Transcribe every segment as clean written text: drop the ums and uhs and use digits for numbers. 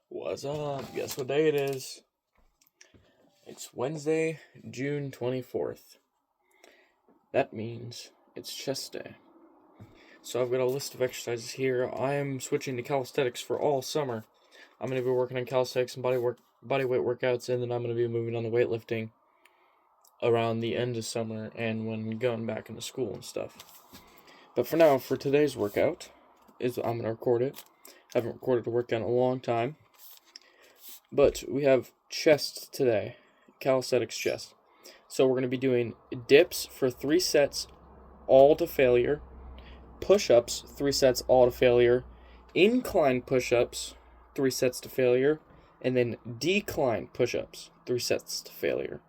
What's up? Guess what day it is? It's Wednesday, June 24th. That means it's chest day. So I've got a list of exercises here. I am switching to calisthenics for all summer. I'm going to be working on calisthenics and body weight workouts, and then I'm going to be moving on to weightlifting around the end of summer and when going back into school and stuff. But for now, for today's workout, I'm going to record it. I haven't recorded a workout in a long time. But we have chest today, calisthenics chest. So we're going to be doing dips for 3 sets, all to failure, push-ups, 3 sets, all to failure, incline push-ups, 3 sets to failure, and then decline push-ups, 3 sets to failure.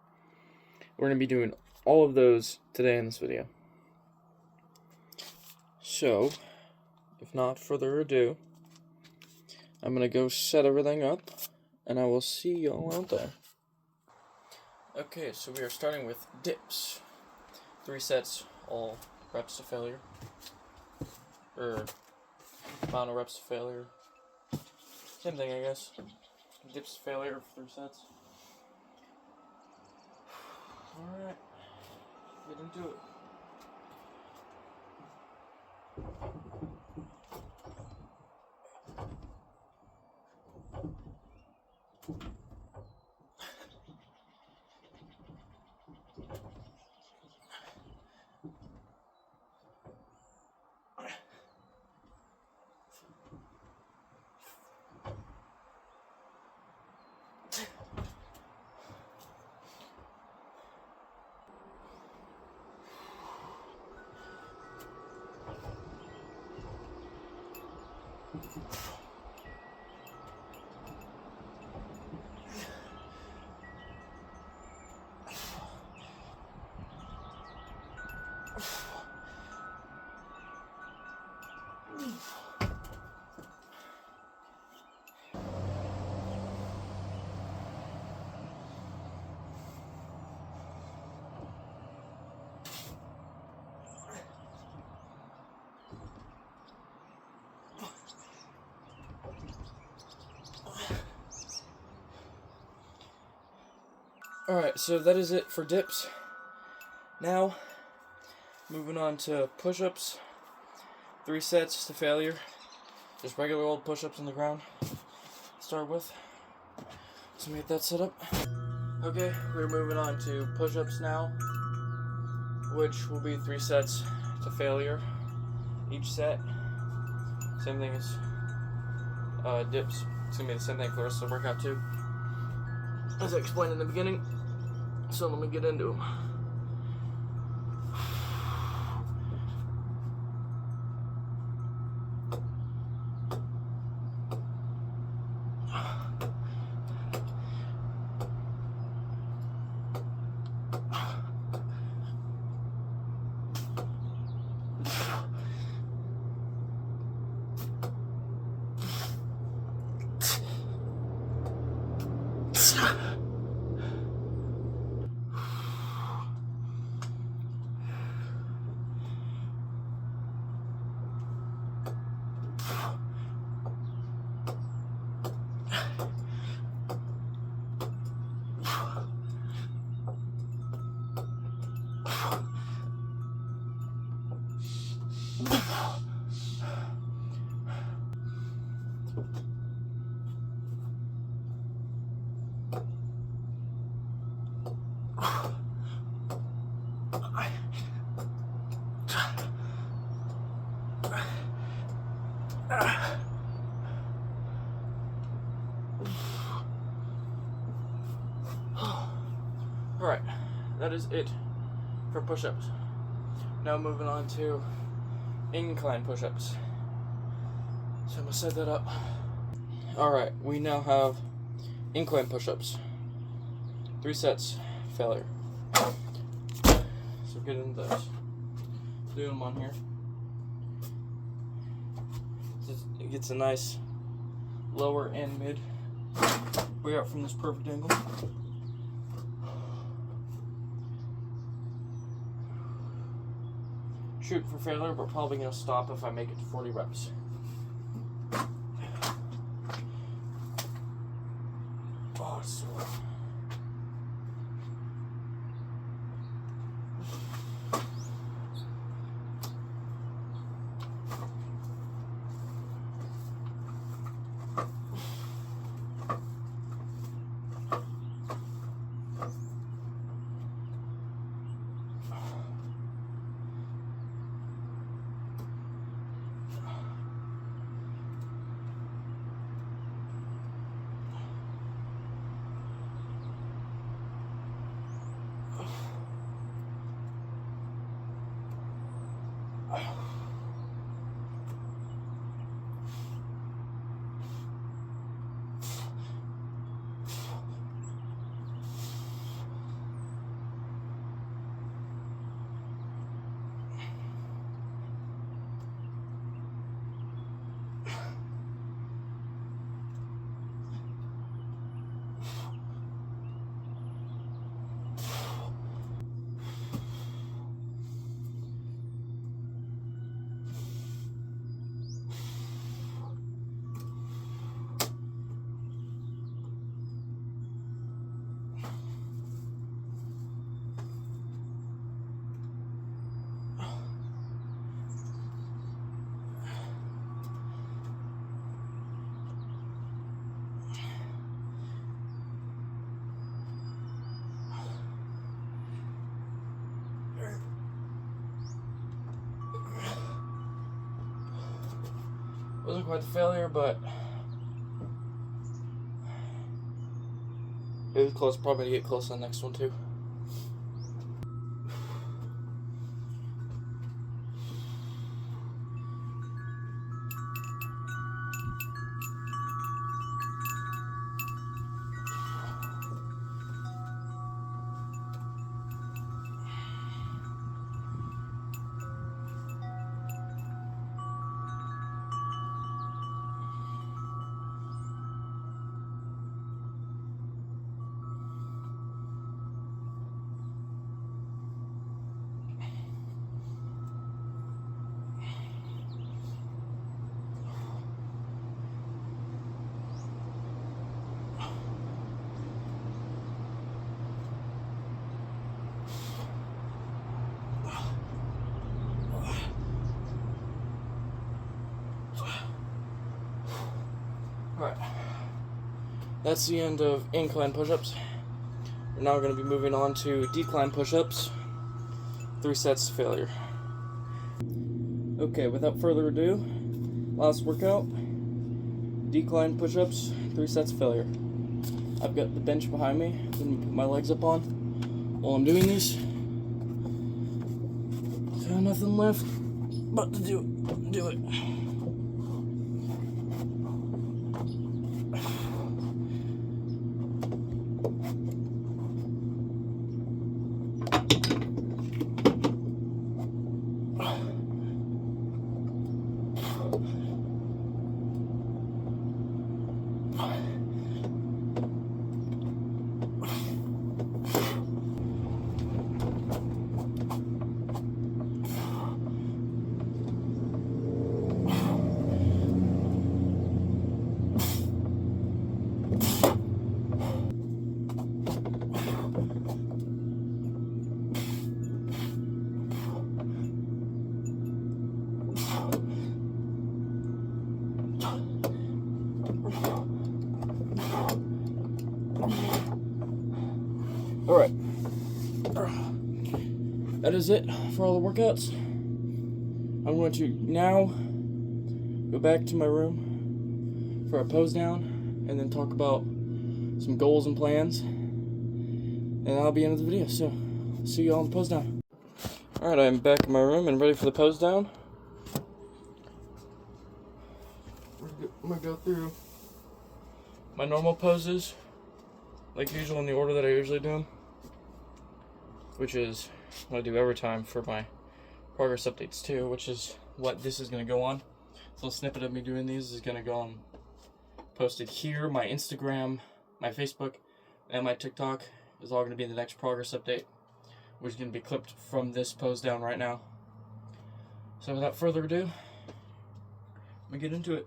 We're going to be doing all of those today in this video. So, if not further ado, I'm going to go set everything up, and I will see y'all out there. Okay, so we are starting with dips. 3 sets, all reps to failure. Final reps to failure. Same thing, I guess. Dips to failure for 3 sets. Alright, get into it. Alright, so that is it for dips. Now, moving on to push-ups. 3 sets to failure. Just regular old push-ups on the ground. Start with. So we get that set up. Okay, we're moving on to push-ups now, which will be 3 sets to failure each set. Same thing as dips. It's going to be the same thing for the rest of the workout too, as I explained in the beginning. So let me get into them. Alright, that is it for push-ups. Now moving on to incline push-ups. So I'm going to set that up. Alright, we now have incline push-ups. 3 sets, failure. So get into those. Do them on here. It gets a nice lower and mid way out from this perfect angle. Shoot for failure, but probably going to stop if I make it to 40 reps. Wasn't quite the failure, but it was close. Probably to get close on the next one too. Alright, that's the end of incline push-ups. We're now going to be moving on to decline push-ups. 3 sets to failure. Okay, without further ado, last workout, decline push-ups, 3 sets to failure. I've got the bench behind me. I'm going to put my legs up on while I'm doing these. Got nothing left but to do it. Alright, that is it for all the workouts. I'm going to now go back to my room for a pose down and then talk about some goals and plans, and that'll be the end of the video. So, see you all in the pose down. Alright, I'm back in my room and ready for the pose down. I'm going to go through my normal poses like usual in the order that I usually do them, which is what I do every time for my progress updates too, which is what this is going to go on. So a snippet of me doing these is going to go on posted here. My Instagram, my Facebook, and my TikTok is all going to be in the next progress update, which is going to be clipped from this pose down right now. So without further ado, let me get into it.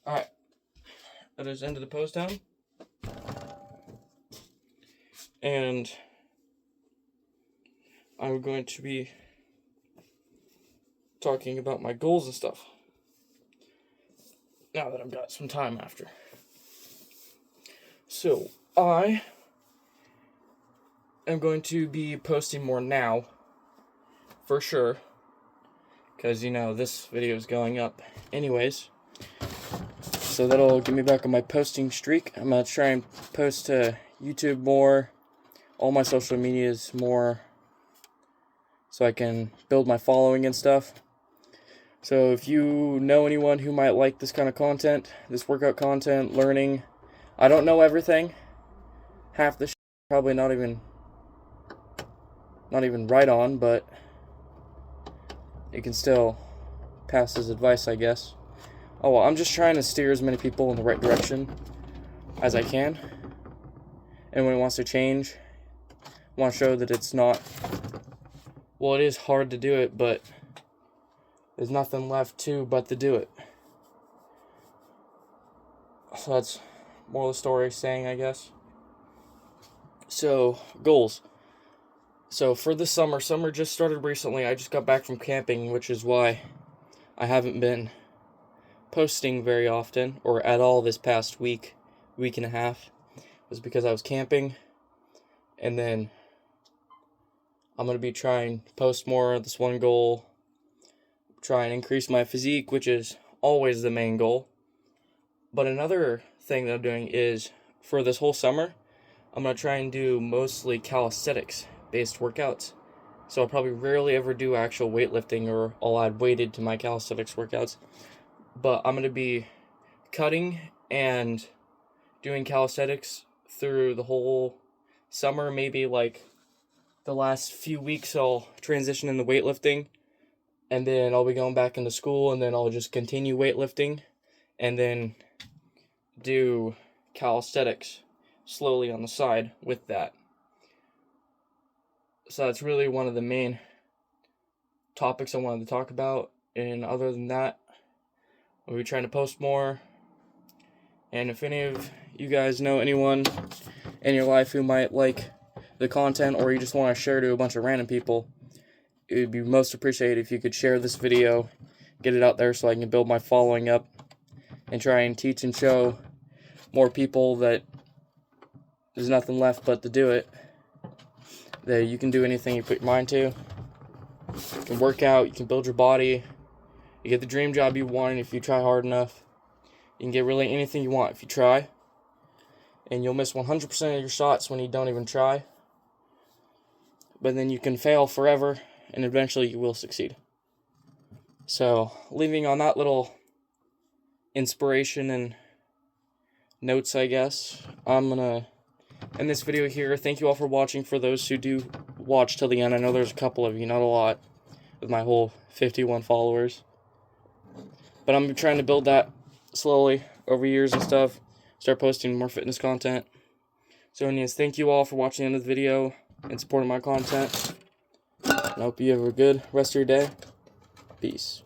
Alright, that is end of the post down. And I'm going to be talking about my goals and stuff now that I've got some time after. So, I am going to be posting more now, for sure, because, this video is going up anyways. So that'll get me back on my posting streak. I'm going to try and post to YouTube more, all my social medias more, so I can build my following and stuff. So if you know anyone who might like this kind of content, this workout content, learning, I don't know everything. Half the probably not even right on, but it can still pass as advice, I guess. Oh well, I'm just trying to steer as many people in the right direction as I can. Anyone who wants to change, I want to show that it's not, well, it is hard to do it, but there's nothing left but to do it. So that's more of the story saying, I guess. So, goals. So for the summer just started recently. I just got back from camping, which is why I haven't been posting very often, or at all this past week and a half. It was because I was camping, and then I'm going to be trying to post more. This one goal, try and increase my physique, which is always the main goal. But another thing that I'm doing is, for this whole summer, I'm going to try and do mostly calisthenics-based workouts. So I'll probably rarely ever do actual weightlifting, or I'll add weighted to my calisthenics workouts. But I'm going to be cutting and doing calisthenics through the whole summer. Maybe like the last few weeks I'll transition into weightlifting, and then I'll be going back into school, and then I'll just continue weightlifting, and then do calisthenics slowly on the side with that. So that's really one of the main topics I wanted to talk about. And other than that, I'll be trying to post more. And if any of you guys know anyone in your life who might like the content, or you just want to share to a bunch of random people, it would be most appreciated if you could share this video, get it out there so I can build my following up, and try and teach and show more people that there's nothing left but to do it. That you can do anything you put your mind to. You can work out, you can build your body, you get the dream job you want if you try hard enough. You can get really anything you want if you try. And you'll miss 100% of your shots when you don't even try. But then you can fail forever, and eventually you will succeed. So, leaving on that little inspiration and notes, I guess, I'm gonna end this video here. Thank you all for watching. For those who do watch till the end, I know there's a couple of you, not a lot, with my whole 51 followers. But I'm trying to build that slowly over years and stuff. Start posting more fitness content. So anyways, thank you all for watching the end of the video and supporting my content. And I hope you have a good rest of your day. Peace.